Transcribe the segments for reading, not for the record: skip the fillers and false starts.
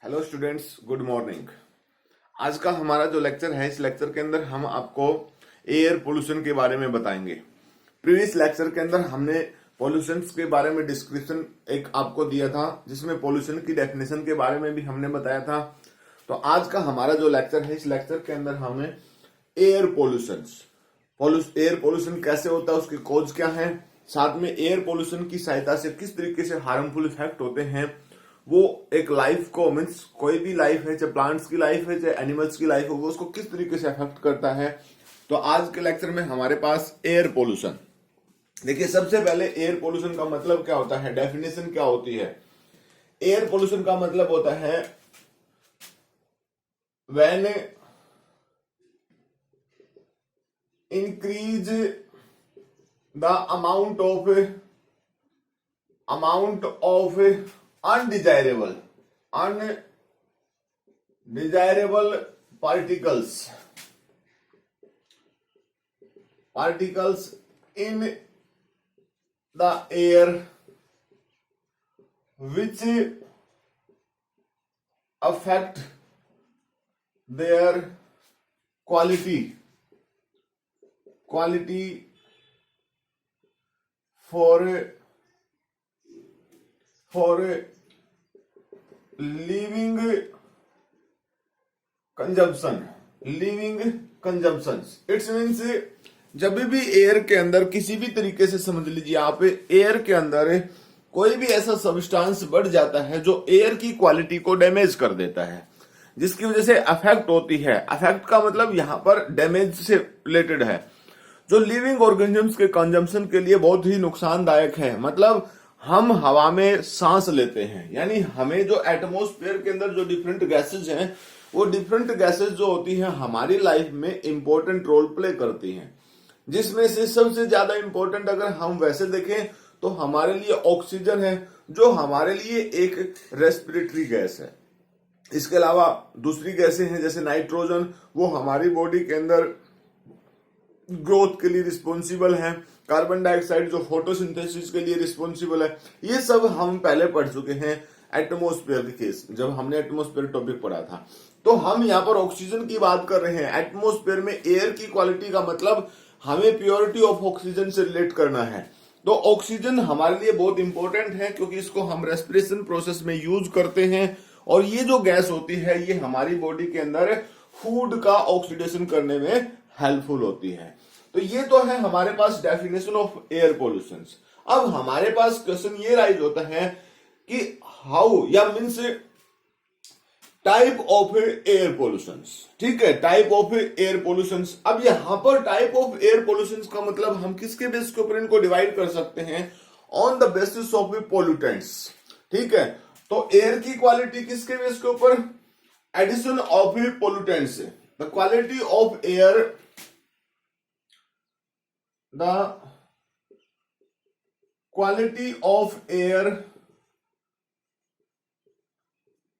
Hello students, good morning. आज का हमारा जो लेक्चर है, इस लेक्चर के अंदर हम आपको एयर पोल्यूशन के बारे में बताएंगे। प्रीवियस लेक्चर के अंदर हमने पोल्यूशन के बारे में डिस्क्रिप्शन एक आपको दिया था, जिसमें पोल्यूशन की डेफिनेशन के बारे में भी हमने बताया था। तो आज का हमारा जो लेक्चर है, इस लेक्चर के अंदर हमें एयर एयर पोल्यूशन कैसे होता है, उसकी कॉज क्या है, साथ में एयर पोल्यूशन की सहायता से किस तरीके से हार्मफुल इफेक्ट होते हैं, वो एक लाइफ को, मीन्स कोई भी लाइफ है, चाहे प्लांट्स की लाइफ है चाहे एनिमल्स की लाइफ हो, वो उसको किस तरीके से अफेक्ट करता है। तो आज के लेक्चर में हमारे पास एयर पोल्यूशन। देखिए, सबसे पहले एयर पोल्यूशन का मतलब क्या होता है, डेफिनेशन क्या होती है। एयर पोल्यूशन का मतलब होता है when increase the amount of undesirable particles in the air which affect their quality for living consumptions। It's means जब भी एयर के अंदर किसी भी तरीके से, समझ लीजिए आप, एयर के अंदर कोई भी ऐसा सब्सटेंस बढ़ जाता है जो एयर की क्वालिटी को डैमेज कर देता है, जिसकी वजह से अफेक्ट होती है। अफेक्ट का मतलब यहां पर डैमेज से रिलेटेड है, जो लिविंग ऑर्गेनिजम्स के कंजम्पशन के लिए बहुत ही नुकसानदायक है। मतलब हम हवा में सांस लेते हैं, यानी हमें जो एटमॉस्फेयर के अंदर जो डिफरेंट गैसेज हैं, वो डिफरेंट गैसेज जो होती हैं हमारी लाइफ में इंपॉर्टेंट रोल प्ले करती हैं। जिसमें से सबसे ज्यादा इंपॉर्टेंट अगर हम वैसे देखें तो हमारे लिए ऑक्सीजन है, जो हमारे लिए एक रेस्पिरेटरी गैस है। इसके अलावा दूसरी गैसें हैं जैसे नाइट्रोजन, वो हमारी बॉडी के अंदर ग्रोथ के लिए रिस्पॉन्सिबल है। कार्बन डाइऑक्साइड जो फोटोसिंथेसिस के लिए रिस्पॉन्सिबल है। ये सब हम पहले पढ़ चुके हैं एटमॉस्फेयर के केस, जब हमने एटमॉस्फेयर टॉपिक पढ़ा था। तो हम यहाँ पर ऑक्सीजन की बात कर रहे हैं। एटमॉस्फेयर में एयर की क्वालिटी का मतलब हमें प्योरिटी ऑफ ऑक्सीजन से रिलेट करना है। तो ऑक्सीजन हमारे लिए बहुत इंपॉर्टेंट है, क्योंकि इसको हम रेस्पिरेशन प्रोसेस में यूज करते हैं। और ये जो गैस होती है, ये हमारी बॉडी के अंदर फूड का ऑक्सीडेशन करने में हेल्पफुल होती है। तो ये तो है हमारे पास डेफिनेशन ऑफ एयर पोल्यूशन। अब हमारे पास क्वेश्चन ये राइज होता है कि हाउ, या means type of air pollution. ठीक है, टाइप ऑफ एयर पोल्यूशन। अब यहां पर टाइप ऑफ एयर पोल्यूशन का मतलब हम किसके बेस के ऊपर इनको डिवाइड कर सकते हैं, on the basis of pollutants. ठीक है, तो एयर की क्वालिटी किसके बेस के ऊपर, addition of pollutants. The quality of air, the quality of air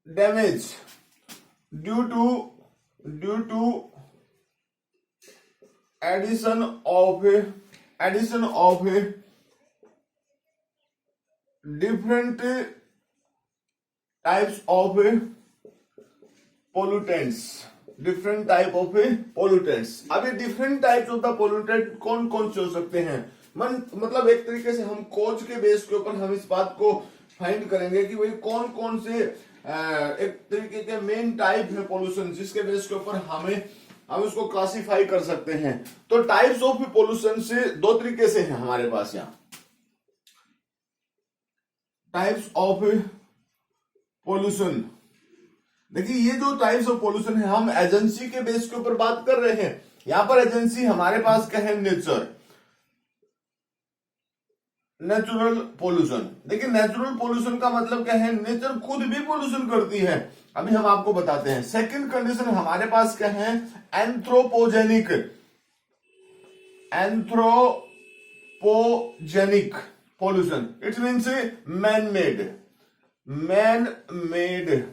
damage due to addition of different types of pollutants। Different type of pollutants. अब ये different types of the pollutant कौन कौन से हो सकते हैं, मतलब एक तरीके से हम कोच के बेस के ऊपर हम इस बात को फाइंड करेंगे कि भाई कौन कौन से एक तरीके के मेन टाइप है पोल्यूशन, जिसके बेस के ऊपर हम उसको क्लासिफाई कर सकते हैं। तो टाइप्स ऑफ पोल्यूशन से दो तरीके से है हमारे पास यहाँ, टाइप्स ऑफ पोल्यूशन। देखिए, ये जो टाइप्स ऑफ पोल्यूशन है, हम एजेंसी के बेस के ऊपर बात कर रहे हैं। यहां पर एजेंसी हमारे पास क्या है, नेचुरल पोल्यूशन। देखिए, नेचुरल पोल्यूशन का मतलब क्या है, नेचर खुद भी पोल्यूशन करती है। अभी हम आपको बताते हैं। सेकंड कंडीशन हमारे पास क्या है, anthropogenic pollution. It means man made.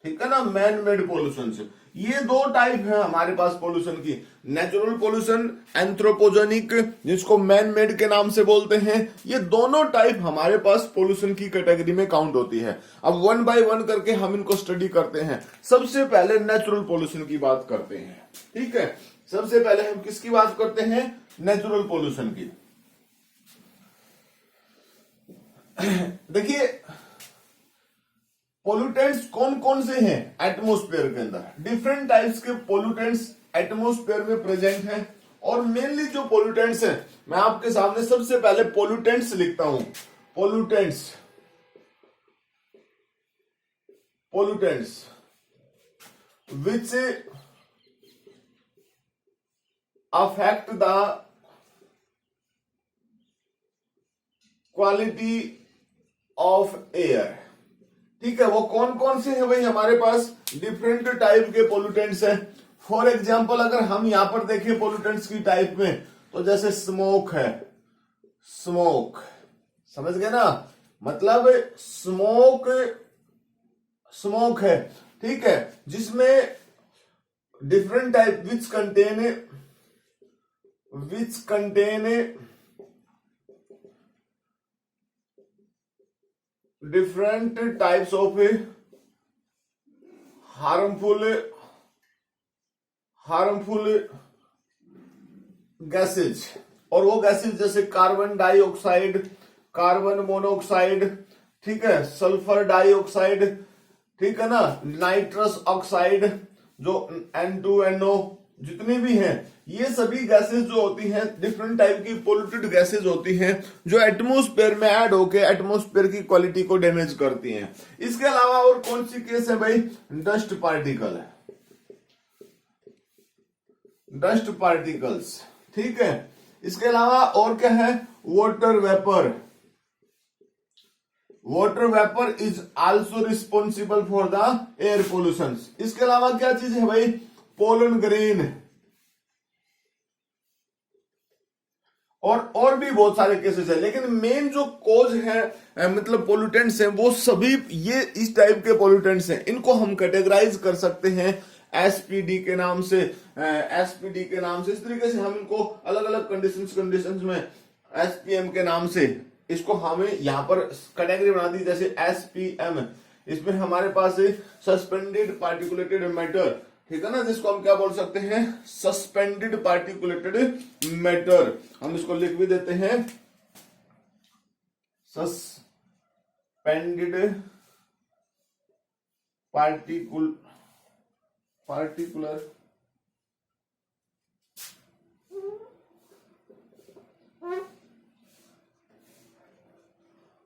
ठीक है ना, मैन मेड पोल्यूशन से। ये दो टाइप है हमारे पास पोल्यूशन की, नेचुरल पोल्यूशन, एंथ्रोपोजेनिक, जिसको मैन मेड के नाम से बोलते हैं। ये दोनों टाइप हमारे पास पोल्यूशन की कैटेगरी में काउंट होती है। अब वन बाय वन करके हम इनको स्टडी करते हैं। सबसे पहले नेचुरल पोल्यूशन की बात करते हैं, ठीक है। सबसे पहले हम किसकी बात करते हैं, नेचुरल पोल्यूशन की। देखिए पोल्यूटेंट्स कौन कौन से हैं एटमॉस्फेयर के अंदर, डिफरेंट टाइप्स के पोल्यूटेंट्स एटमॉस्फेयर में प्रेजेंट हैं। और मेनली जो पोल्यूटेंट्स हैं, मैं आपके सामने सबसे पहले पोल्यूटेंट्स लिखता हूं, pollutants which affect the quality of air. ठीक है, वो कौन कौन से हैं भाई हमारे पास, डिफरेंट टाइप के पोल्यूटेंट्स हैं। फॉर एग्जांपल अगर हम यहां पर देखें पोल्यूटेंट्स की टाइप में, तो जैसे स्मोक है, स्मोक समझ गए ना, मतलब स्मोक है, ठीक है, जिसमें different type which contain different types of harmful gases। और वो गैसेज जैसे कार्बन डाइऑक्साइड, कार्बन मोनोऑक्साइड, ठीक है, सल्फर डाइऑक्साइड, ठीक है ना, नाइट्रस ऑक्साइड, जो N2NO, जितनी भी हैं, ये सभी गैसेस जो होती हैं, डिफरेंट टाइप की पोल्यूटेड गैसेस होती हैं, जो एटमॉस्फेयर में ऐड होके एटमॉस्फेयर की क्वालिटी को डैमेज करती हैं। इसके अलावा और कौन सी केस है भाई, डस्ट पार्टिकल है, डस्ट पार्टिकल्स, ठीक है। इसके अलावा और क्या है, water vapour. Water vapour is also responsible for the air pollution. इसके अलावा क्या चीज है भाई, पोलन ग्रेन, और भी बहुत सारे केसेस है। लेकिन मेन जो कॉज है, मतलब पोल्यूटेंट्स हैं, वो सभी ये इस टाइप के पोल्यूटेंट्स हैं। इनको हम कैटेगराइज कर सकते हैं एसपीडी के नाम से, इस तरीके से हम इनको अलग अलग कंडीशंस में एसपीएम के नाम से इसको हमें यहां पर कैटेगरी बना दी, जैसे एसपीएम। इसमें हमारे पास सस्पेंडेड पार्टिकुलेटेड मैटर, ठीक है ना, जिसको हम क्या बोल सकते हैं, सस्पेंडेड पार्टिकुलेटेड मैटर। हम इसको लिख भी देते हैं, सस्पेंडेड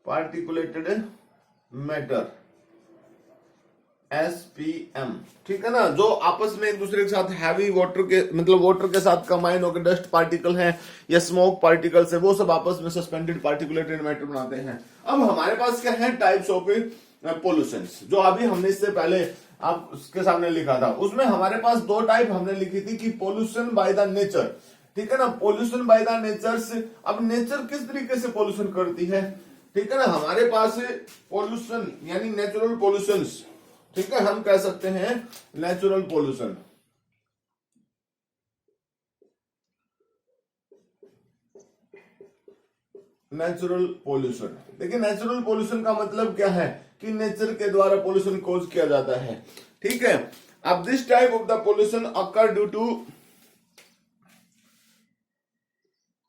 पार्टिकुलेटेड मैटर, एसपीएम, ठीक है ना, जो आपस में एक दूसरे के साथ हैवी वाटर के, मतलब वाटर के साथ कंबाइन होकर डस्ट पार्टिकल है या स्मोक पार्टिकल्स है, वो सब आपस में सस्पेंडेड पार्टिकुलेटेड मैटर बनाते हैं। अब हमारे पास क्या है, टाइप्स ऑफ पोल्यूशंस, जो अभी हमने इससे पहले आप उसके सामने लिखा था, उसमें हमारे पास दो टाइप हमने लिखी थी कि पोल्यूशन बाय द नेचर, ठीक है ना, पोल्यूशन बाय द नेचर से। अब नेचर किस तरीके से पोल्यूशन करती है, ठीक है ना, हमारे पास पोल्यूशन यानी नेचुरल पोल्यूशंस, ठीक है, हम कह सकते हैं नेचुरल पोल्यूशन। नेचुरल पोल्यूशन, देखिए नेचुरल पोल्यूशन का मतलब क्या है कि नेचर के द्वारा पोल्यूशन कॉज किया जाता है, ठीक है। अब this type of the pollution occur due to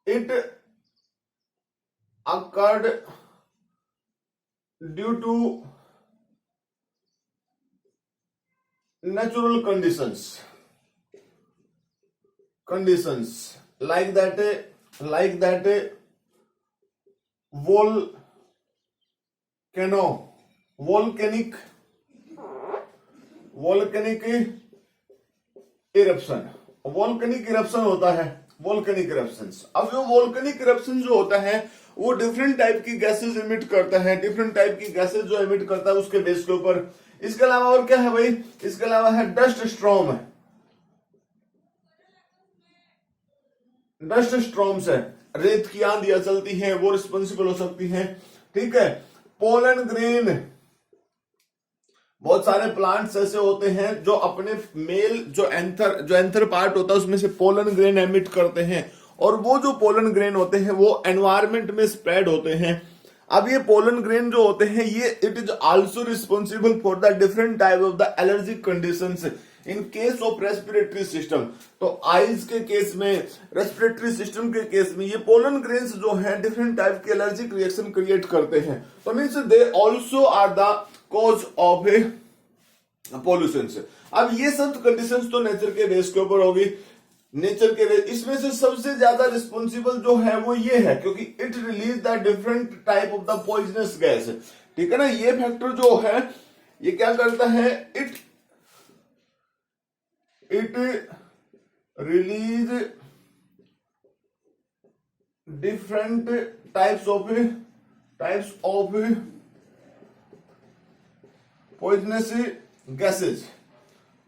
it occurred due to natural conditions like that volcanic eruption होता है, वोल्केनिक इरप्शंस। अब जो वोल्केनिक इरप्शन जो होता है, वो डिफरेंट टाइप की गैसेज इमिट करता है, डिफरेंट टाइप की गैसेज जो इमिट करता है उसके बेस के ऊपर। इसके अलावा और क्या है भाई, इसके अलावा है डस्ट स्ट्रॉम, डस्ट स्ट्रॉम्स है, रेत की आंधियां चलती हैं, वो रिस्पॉन्सिबल हो सकती हैं, ठीक है। पोलन ग्रेन, बहुत सारे प्लांट्स ऐसे होते हैं जो अपने मेल जो एंथर पार्ट होता है उसमें से पोलन ग्रेन एमिट करते हैं, और वो जो पोलन ग्रेन होते हैं वो एनवायरमेंट में स्प्रेड होते हैं। अब ये पोलन ग्रेन जो होते हैं ये it is also responsible for the different type of the allergic conditions in case of respiratory system. तो आइज के केस में, रेस्पिरेटरी सिस्टम के केस में ये पोलन ग्रेन्स जो है डिफरेंट टाइप के एलर्जिक रिएक्शन क्रिएट करते हैं। तो means they also are the cause of a pollution. अब ये सब कंडीशंस तो नेचर के बेस के ऊपर होगी, नेचर के बेस। इसमें से सबसे ज्यादा रिस्पॉन्सिबल जो है वो ये है क्योंकि it release the different type of the poisonous gas. ठीक है ना, ये फैक्टर जो है ये क्या करता है, it release different types of poisonous gases.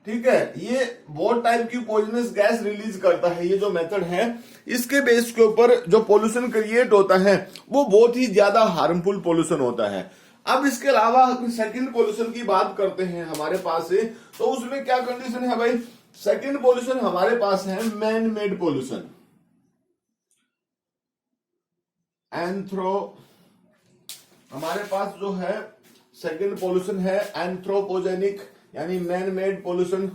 ठीक है, ये बहुत टाइप की पॉइजनस गैस रिलीज करता है ये जो मेथड है। इसके बेस के ऊपर जो पोल्यूशन क्रिएट होता है वो बहुत ही ज्यादा हार्मफुल पोल्यूशन होता है। अब इसके अलावा सेकंड पोल्यूशन की बात करते हैं हमारे पास है, तो उसमें क्या कंडीशन है भाई। सेकंड पोल्यूशन हमारे पास है मैन मेड पोल्यूशन, हमारे पास जो है सेकंड पोल्यूशन है एंथ्रोपोजेनिक यानी मैन मेड पोल्यूशन।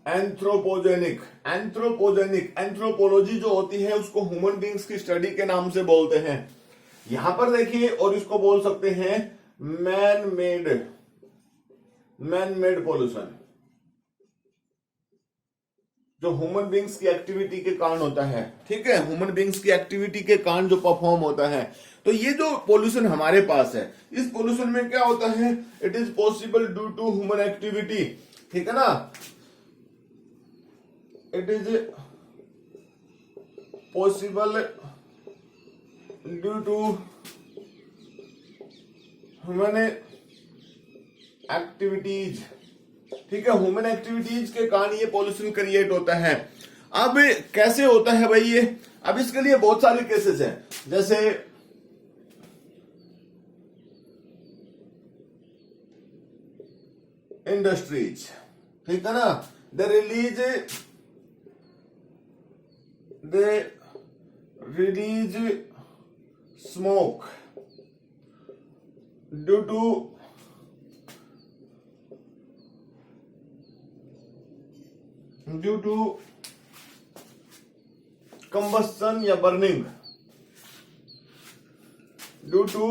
एंथ्रोपोलॉजी जो होती है उसको ह्यूमन बींग्स की स्टडी के नाम से बोलते हैं। यहां पर देखिए, और इसको बोल सकते हैं मैन मेड पोल्यूशन, जो ह्यूमन बींग्स की एक्टिविटी के कारण होता है। ठीक है, ह्यूमन बींग्स की एक्टिविटी के कारण जो परफॉर्म होता है। तो ये जो पोल्यूशन हमारे पास है, इस पोल्यूशन में क्या होता है, it is possible due to human activity. ठीक है ना, it is possible due to human activities. ठीक है, ह्यूमन एक्टिविटीज के कारण ये पॉल्यूशन क्रिएट होता है। अब कैसे होता है भाई ये, अब इसके लिए बहुत सारे केसेस हैं, जैसे इंडस्ट्रीज। ठीक है ना, they release smoke due to combustion या burning, due to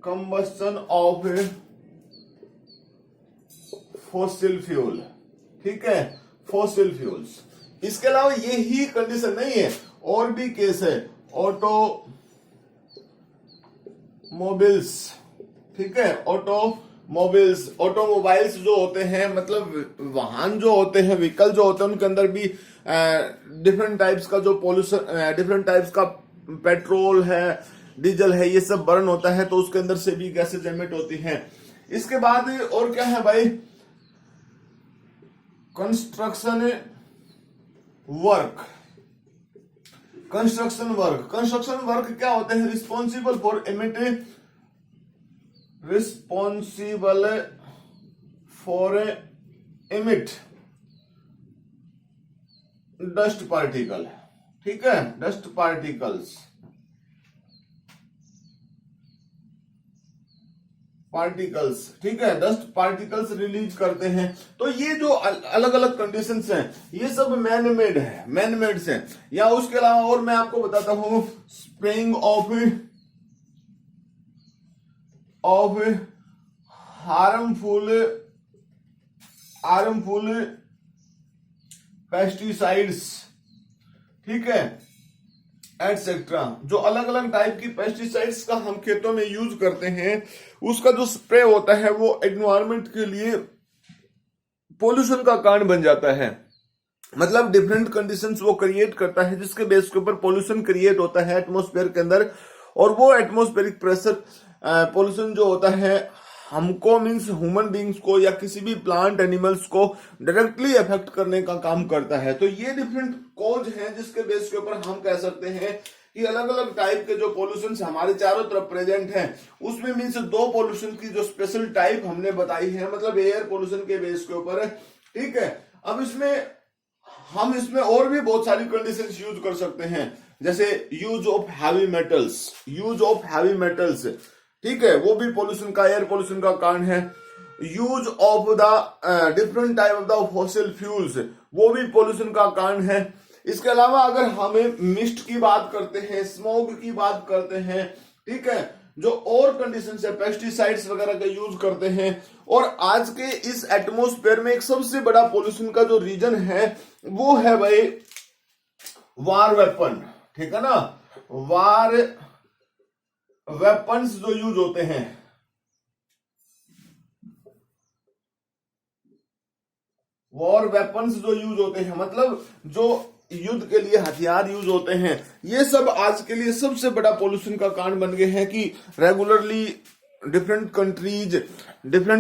combustion of fossil fuel. ठीक है, फॉसिल फ्यूल्स। इसके अलावा ये ही कंडीशन नहीं है, और भी केस है, ऑटोमोबाइल्स। ठीक है, ऑटोमोबाइल्स जो होते हैं, मतलब वाहन जो होते हैं, व्हीकल जो होते हैं, उनके अंदर भी डिफरेंट टाइप्स का जो पोल्यूशन, डिफरेंट टाइप्स का पेट्रोल है, डीजल है, ये सब बर्न होता है, तो उसके अंदर से भी गैसेज एमिट होती हैं। इसके बाद और क्या है भाई, कंस्ट्रक्शन वर्क क्या होते हैं, responsible for emit dust particle. ठीक है, डस्ट पार्टिकल्स ठीक है, डस्ट पार्टिकल्स रिलीज करते हैं। तो ये जो अलग अलग कंडीशंस हैं ये सब मैन मेड हैं। या उसके अलावा और मैं आपको बताता हूं, स्प्रेइंग ऑफ हार्मफुल पेस्टिसाइड्स। ठीक है, एटसेट्रा। जो अलग अलग टाइप की पेस्टिसाइड्स का हम खेतों में यूज करते हैं, उसका जो स्प्रे होता है वो एनवायरनमेंट के लिए पोल्यूशन का कारण बन जाता है। मतलब डिफरेंट कंडीशंस वो क्रिएट करता है जिसके बेस के ऊपर पोल्यूशन क्रिएट होता है एटमॉस्फेयर के अंदर। और वो एटमॉस्फेरिक प्रेशर पोल्यूशन जो होता है हमको मीन्स ह्यूमन बींग्स को या किसी भी प्लांट एनिमल्स को डायरेक्टली अफेक्ट करने का काम करता है। तो ये डिफरेंट कॉज हैं जिसके बेस के ऊपर हम कह सकते हैं कि अलग अलग टाइप के जो पोल्यूशन हमारे चारों तरफ प्रेजेंट हैं उसमें मीन्स दो पोल्यूशन की जो स्पेशल टाइप हमने बताई है, मतलब एयर पोल्यूशन के बेस के ऊपर, ठीक है। अब हम इसमें और भी बहुत सारी कंडीशंस यूज कर सकते हैं, जैसे यूज ऑफ हैवी मेटल्स, ठीक है, वो भी पोल्यूशन का, एयर पोल्यूशन का कारण है। Use of the different type of the fossil fuels, वो भी पोल्यूशन का कारण है। इसके अलावा अगर हमें मिस्ट की बात करते हैं, स्मोक की बात करते हैं, ठीक है, जो और कंडीशन है, पेस्टिसाइड्स वगैरह का यूज करते हैं। और आज के इस एटमॉस्फेयर में एक सबसे बड़ा पोल्यूशन का जो रीजन है वो है भाई वार वेपन, ठीक है ना, वार वेपन्स जो यूज होते हैं, वॉर वेपन्स जो यूज होते हैं, मतलब जो युद्ध के लिए हथियार यूज होते हैं, ये सब आज के लिए सबसे बड़ा पोल्यूशन का कारण बन गए हैं कि रेगुलरली डिफरेंट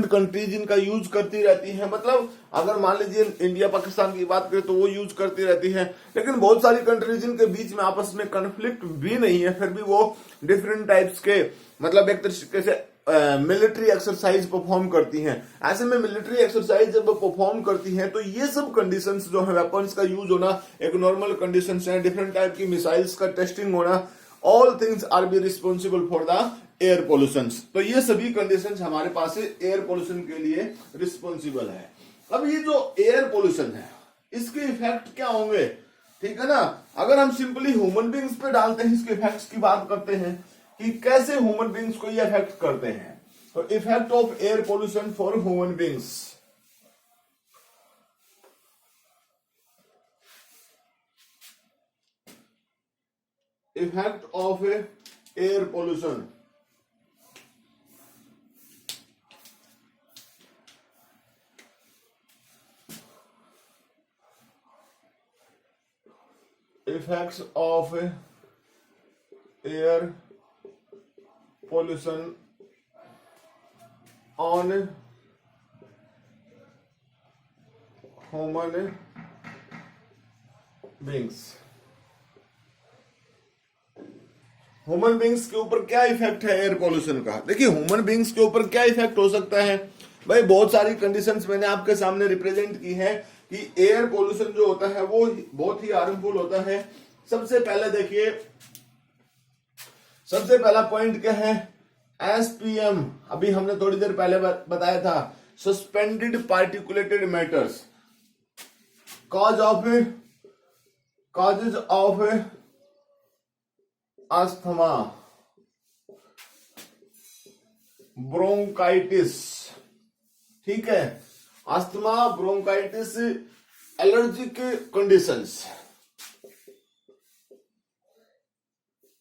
कंट्रीज इनका यूज करती रहती है। मतलब अगर मान लीजिए इंडिया पाकिस्तान की बात करें तो वो यूज करती रहती है, लेकिन बहुत सारी कंट्रीज इनके बीच में आपस में कन्फ्लिक्ट भी नहीं है, फिर भी वो डिफरेंट टाइप्स के, मतलब एक तरीके से मिलिट्री एक्सरसाइज परफॉर्म करती हैं। ऐसे में मिलिट्री एक्सरसाइज जब परफॉर्म करती हैं तो ये सब कंडीशंस जो है, वेपन्स का यूज होना एक नॉर्मल कंडीशंस है, डिफरेंट टाइप की मिसाइल्स का टेस्टिंग होना, all things R be responsible for the air pollution. तो ये सभी कंडीशंस हमारे पास एयर पोल्यूशन के लिए रिस्पॉन्सिबल है। अब ये जो एयर पोल्यूशन है इसके इफेक्ट क्या होंगे, ठीक है ना। अगर हम सिंपली ह्यूमन बींग्स पे डालते हैं, इसके इफेक्ट्स की बात करते हैं कि कैसे ह्यूमन बींग्स को ये अफेक्ट करते हैं, तो effect of air pollution for human beings. Effect of air pollution, effects of air pollution on human beings। Human beings के ऊपर क्या इफेक्ट है एयर पोल्यूशन का? देखिए ह्यूमन बींग्स के ऊपर क्या इफेक्ट हो सकता है भाई, बहुत सारी कंडीशंस मैंने आपके सामने रिप्रेजेंट की है कि एयर पोल्यूशन जो होता है वो बहुत ही हार्मफुल होता है। सबसे पहले देखिए, सबसे पहला पॉइंट क्या है, एसपीएम, अभी हमने थोड़ी देर पहले बताया था, suspended particulated matters, causes of asthma, bronchitis, ठीक है, asthma, bronchitis, allergic conditions,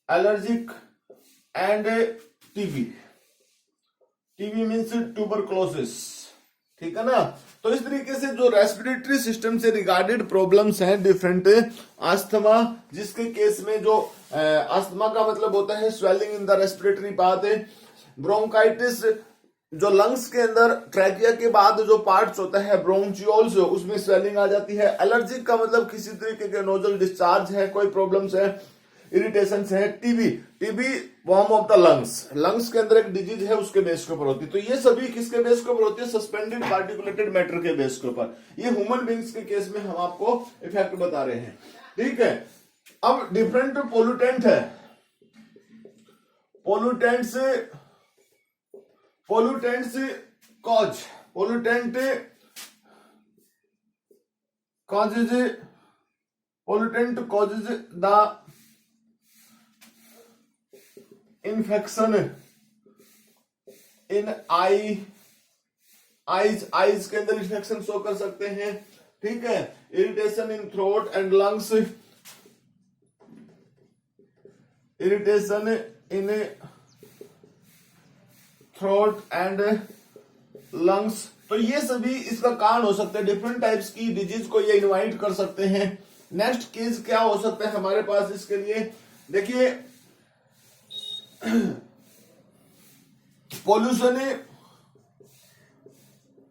allergic and TB means tuberculosis, ठीक है ना। तो इस तरीके से जो रेस्पिरेटरी सिस्टम से रिगार्डेड प्रॉब्लम्स हैं डिफरेंट, अस्थमा जिसके केस में जो अस्थमा का मतलब होता है swelling in the respiratory path, bronchitis जो लंग्स के अंदर ट्रैकिया के बाद जो पार्ट्स होता है ब्रोंचियोल्स, उसमें स्वेलिंग आ जाती है। एलर्जिक का मतलब किसी तरीके के नोजल डिस्चार्ज है, कोई प्रॉब्लम्स है, इरिटेशन है। TB form of the lungs के अंदर एक डिजीज है, उसके बेस के ऊपर होती है। तो ये सभी किसके बेस के ऊपर होती है? सस्पेंडेड पार्टिकुलेटेड मैटर के बेस के ऊपर। ये ह्यूमन बींग्स के केस में हम आपको इफेक्ट बता रहे हैं, ठीक है। अब डिफरेंट पोल्यूटेंट है, pollutant causes the infection in eyes के अंदर इन्फेक्शन शो कर सकते हैं, ठीक है। Irritation in throat and lungs, irritation in throat and lungs, तो ये सभी इसका कारण हो सकता है। डिफरेंट टाइप्स की डिजीज को ये इनवाइट कर सकते हैं। नेक्स्ट केस क्या हो सकता है हमारे पास इसके लिए? देखिए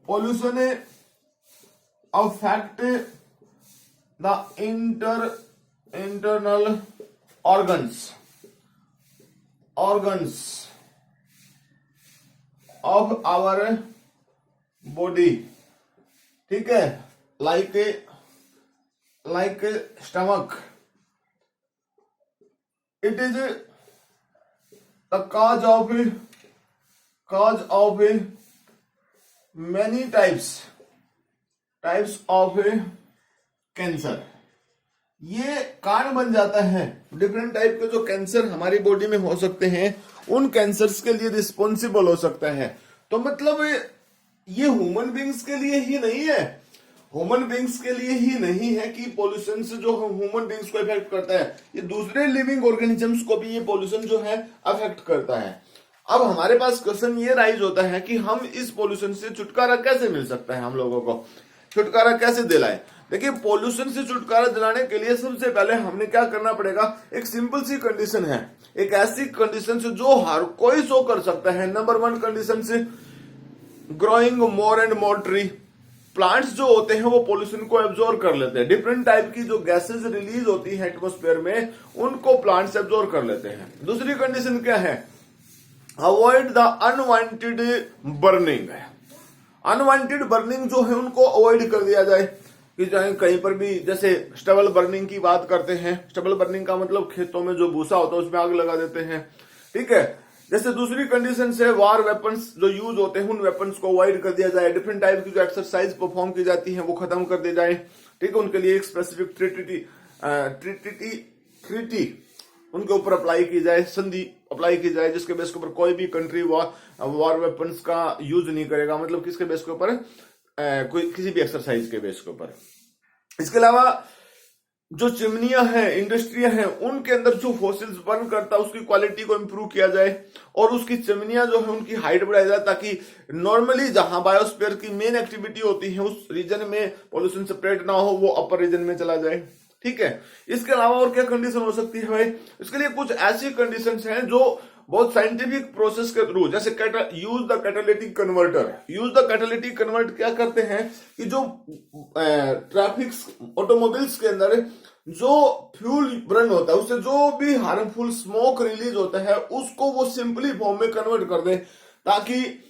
pollution affect the internal organs of our body, ठीक है, like stomach. It is the cause of many types of cancer. ये कारण बन जाता है डिफरेंट टाइप के जो कैंसर हमारी बॉडी में हो सकते हैं, उन कैंसर्स के लिए रिस्पॉन्सिबल हो सकता है. तो मतलब ये ह्यूमन बींग्स के लिए ही नहीं है, ह्यूमन बींग्स के लिए ही नहीं है कि पोल्यूशन से जो ह्यूमन बींग्स को इफेक्ट करता है, ये दूसरे लिविंग ऑर्गेनिजम्स को भी ये पोल्यूशन जो है अफेक्ट करता है. अब हमारे पास क्वेश्चन ये राइज होता है कि हम इस पोल्यूशन से छुटकारा कैसे मिल सकता है, हम लोगों को छुटकारा कैसे दिलाए. देखिए, पोल्यूशन से छुटकारा दिलाने के लिए सबसे पहले हमने क्या करना पड़ेगा, एक सिंपल सी कंडीशन है, एक ऐसी कंडीशन से जो हर कोई शो कर सकता है. नंबर 1 कंडीशन से growing more and more tree. Plants जो होते हैं वो पोल्यूशन को एब्जॉर्ब कर लेते हैं. डिफरेंट टाइप की जो गैसेस रिलीज होती है एटमॉस्फेयर में, उनको प्लांट्स एब्जॉर्ब कर लेते हैं. दूसरी कंडीशन क्या है, avoid the unwanted burning. Unwanted burning जो है उनको अवॉइड कर दिया जाए, कि चाहे कहीं पर भी, जैसे स्टबल बर्निंग की बात करते हैं. स्टबल बर्निंग का मतलब खेतों में जो भूसा होता है उसमें आग लगा देते हैं, ठीक है. जैसे दूसरी कंडीशन से वार वेपन्स जो यूज होते हैं, उन वेपन्स को अवॉइड कर दिया जाए. डिफरेंट टाइप की जो एक्सरसाइज परफॉर्म की जाती है वो खत्म कर दी जाए, ठीक है. उनके लिए एक स्पेसिफिक ट्रीटी उनके ऊपर अप्लाई की जाए, संधि अप्लाई की जाए, जिसके बेस के ऊपर कोई भी कंट्री वार वेपन्स का यूज नहीं करेगा. मतलब किसके बेस के ऊपर, कोई किसी भी एक्सरसाइज के बेस के ऊपर. इसके अलावा जो चिमनियां हैं, इंडस्ट्रियां हैं, उनके अंदर जो फॉसिल्स बर्न करता है उसकी क्वालिटी को इंप्रूव किया जाए, और उसकी चिमनियां जो है उनकी हाइट बढ़ाई जाए, ताकि नॉर्मली जहां बायोस्फीयर की मेन एक्टिविटी होती है उस रीजन में पोल्यूशन स्प्रेड ना हो, वो अपर रीजन में चला जाए, ठीक है. इसके अलावा और क्या कंडीशन हो सकती है भाई, इसके लिए कुछ ऐसी कंडीशंस हैं जो बहुत साइंटिफिक प्रोसेस के थ्रू, जैसे use the catalytic converter. Use the catalytic convert क्या करते हैं कि जो ट्रैफिक ऑटोमोबाइल्स के अंदर जो फ्यूल बर्न होता है, उससे जो भी हार्मफुल स्मोक रिलीज होता है उसको वो सिंपली फॉर्म में कन्वर्ट कर दे, ताकि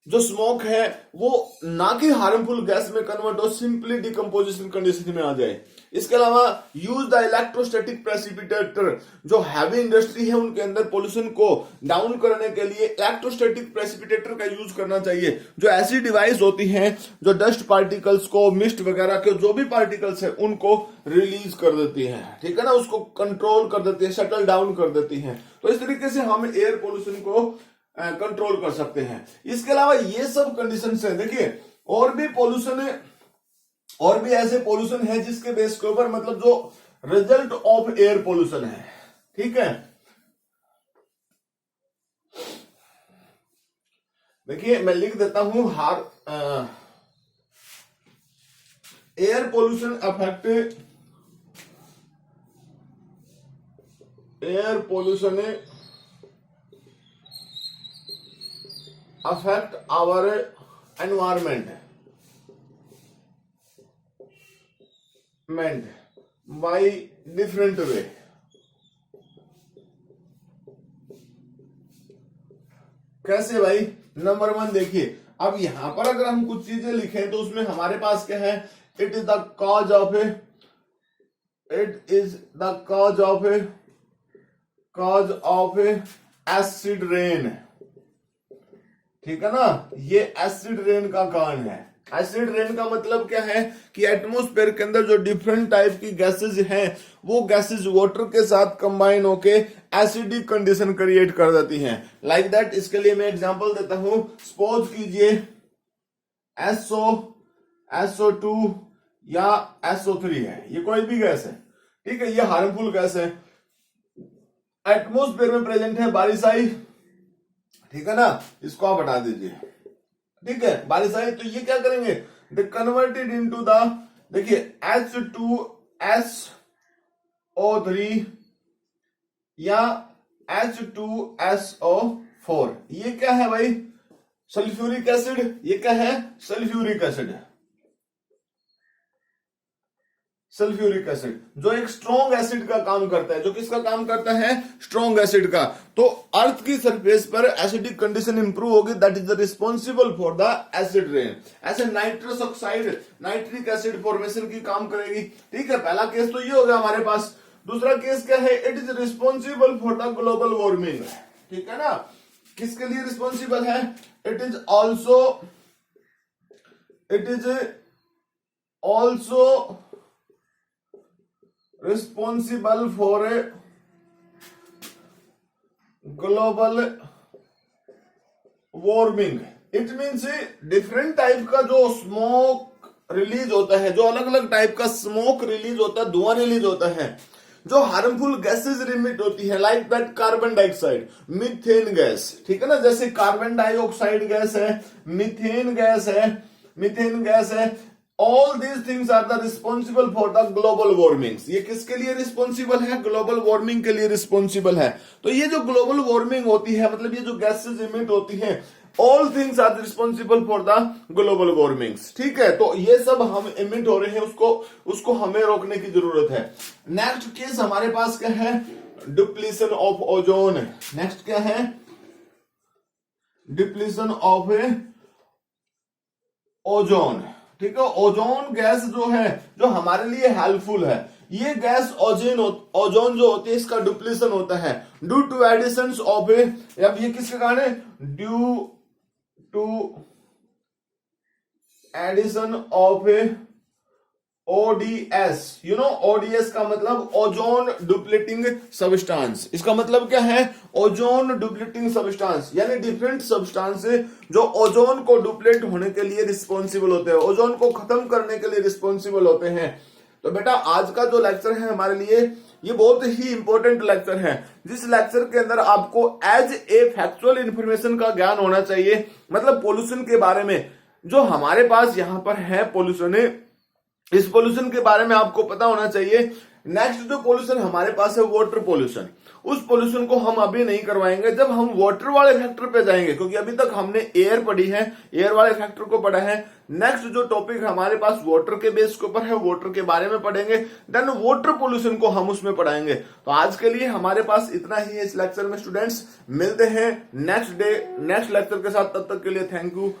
जो स्मोक है वो ना कि हार्मफुल गैस में कन्वर्ट हो, सिंपली डिकम्पोजिशन कंडीशन में आ जाए. इसके अलावा यूज द इलेक्ट्रोस्टैटिक प्रेसिपिटेटर. जो हैवी इंडस्ट्री है उनके अंदर पोल्यूशन को डाउन करने के लिए इलेक्ट्रोस्टैटिक प्रेसिपिटेटर का यूज करना चाहिए. जो ऐसी डिवाइस होती हैं जो डस्ट पार्टिकल्स को, मिस्ट वगैरह के जो भी पार्टिकल्स है उनको रिलीज कर देती है, ठीक है ना, उसको कंट्रोल कर देती है, शटल डाउन कर देती है. तो इस तरीके से हम एयर पोल्यूशन को कंट्रोल कर सकते हैं. इसके अलावा ये सब कंडीशंस है. देखिए, और भी ऐसे पोल्यूशन है जिसके बेस के ऊपर, मतलब जो रिजल्ट ऑफ एयर पोल्यूशन है, ठीक है. देखिए, मैं लिख देता हूं, air pollution affect our environment by different way. कैसे भाई? नंबर 1 देखिए, अब यहां पर अगर हम कुछ चीजें लिखें तो उसमें हमारे पास क्या है, it is the cause of acid rain, ठीक है ना. ये एसिड रेन का कारण है. एसिड रेन का मतलब क्या है कि एटमॉस्फेयर के अंदर जो डिफरेंट टाइप की गैसेज हैं, वो गैसेज वाटर के साथ कंबाइन होके एसिडिक कंडीशन क्रिएट कर देती हैं. Like that. इसके लिए मैं एग्जांपल देता हूं. सपोज कीजिए SO2 या SO3 है, ये कोई भी गैस है, ठीक है. ये हार्मफुल गैस है, एटमॉस्फेयर में प्रेजेंट है. बारिश आई, ठीक है ना, इसको आप हटा दीजिए, ठीक है. बारिश आई तो ये क्या करेंगे, दे कन्वर्टेड इनटू द, देखिए, H2SO3 या H2SO4। ये क्या है भाई? Sulphuric acid. ये क्या है? Sulphuric acid. सल्फ्यूरिक एसिड जो एक स्ट्रॉन्ग एसिड का काम करता है। जो किसका काम करता है? स्ट्रॉन्ग एसिड का। तो अर्थ की सरफेस पर एसिडिक कंडीशन इंप्रूव होगी, that is the responsible for the acid rain. ऐसे nitrous oxide nitric acid formation की काम करेगी। ठीक है, पहला केस तो ये हो गया हमारे पास। दूसरा केस क्या है? It is responsible for the global warming. ठीक है ना? किसके लिए रिस्पॉन्सिबल है? It is also responsible for a global warming. It means different type का जो स्मोक रिलीज होता है, जो अलग अलग टाइप का स्मोक रिलीज होता है, धुआं रिलीज होता है, जो हार्मफुल गैसेज रिमिट होती है, like that carbon dioxide, methane gas. ठीक है ना? जैसे कार्बन डाइऑक्साइड गैस है, मीथेन गैस है। All these things are the responsible for the global warming. ये किसके लिए रिस्पॉन्सिबल है? ग्लोबल वार्मिंग के लिए रिस्पॉन्सिबल है। तो ये जो ग्लोबल वार्मिंग होती है, मतलब ये जो गैसेज इमिट होती है, all things are responsible for the global warming. ठीक है, तो ये सब हम इमिट हो रहे हैं, उसको हमें रोकने की जरूरत है। नेक्स्ट केस हमारे पास क्या है? Depletion of ozone. नेक्स्ट क्या है? Depletion of ozone. ठीक है, ओजोन गैस जो है, जो हमारे लिए हेल्पफुल है, ये गैस ओजोन जो होती है, इसका डिप्लीशन होता है ड्यू टू एडिशन ऑफ अब ये किसके कारण है? Due to addition of ODS. You know ODS का मतलब ओजोन डुप्लीटिंग सब्सटेंस। इसका मतलब क्या है? ओजोन डुप्लीटिंग सब्सटेंस, यानी डिफरेंट सब्सटेंस जो ओजोन को डुप्लीट होने के लिए रिस्पॉन्सिबल होते हैं, ओजोन को खत्म करने के लिए रिस्पॉन्सिबल होते हैं। तो बेटा आज का जो लेक्चर है हमारे लिए ये बहुत ही इंपॉर्टेंट लेक्चर है, जिस लेक्चर के अंदर आपको एज ए फैक्चुअल इंफॉर्मेशन का ज्ञान होना चाहिए। मतलब पोल्यूशन के बारे में जो हमारे पास यहाँ पर है पोल्यूशन है, इस पोल्यूशन के बारे में आपको पता होना चाहिए। नेक्स्ट जो पोल्यूशन हमारे पास है वाटर पोल्यूशन, उस पोल्यूशन को हम अभी नहीं करवाएंगे, जब हम वाटर वाले फैक्टर पे जाएंगे, क्योंकि अभी तक हमने एयर पढ़ी है, एयर वाले फैक्टर को पढ़ा है। नेक्स्ट जो टॉपिक हमारे पास वाटर के बेस के ऊपर है, वाटर के बारे में पढ़ेंगे, देन वाटर पोल्यूशन को हम उसमें पढ़ाएंगे। तो आज के लिए हमारे पास इतना ही है इस लेक्चर में स्टूडेंट्स। मिलते हैं नेक्स्ट लेक्चर के साथ। तब तक के लिए thank you,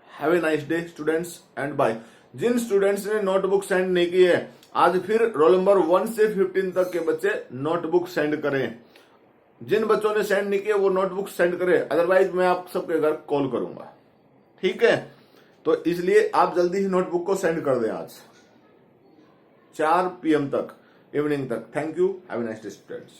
have a nice day students and bye. जिन स्टूडेंट्स ने नोटबुक सेंड नहीं की है, आज फिर रोल नंबर 1 से 15 तक के बच्चे नोटबुक सेंड करें। जिन बच्चों ने सेंड नहीं किया वो नोटबुक सेंड करें, अदरवाइज मैं आप सबके घर कॉल करूंगा। ठीक है, तो इसलिए आप जल्दी ही नोटबुक को सेंड कर दें आज 4 PM तक, इवनिंग तक। Thank you, have a nice day students.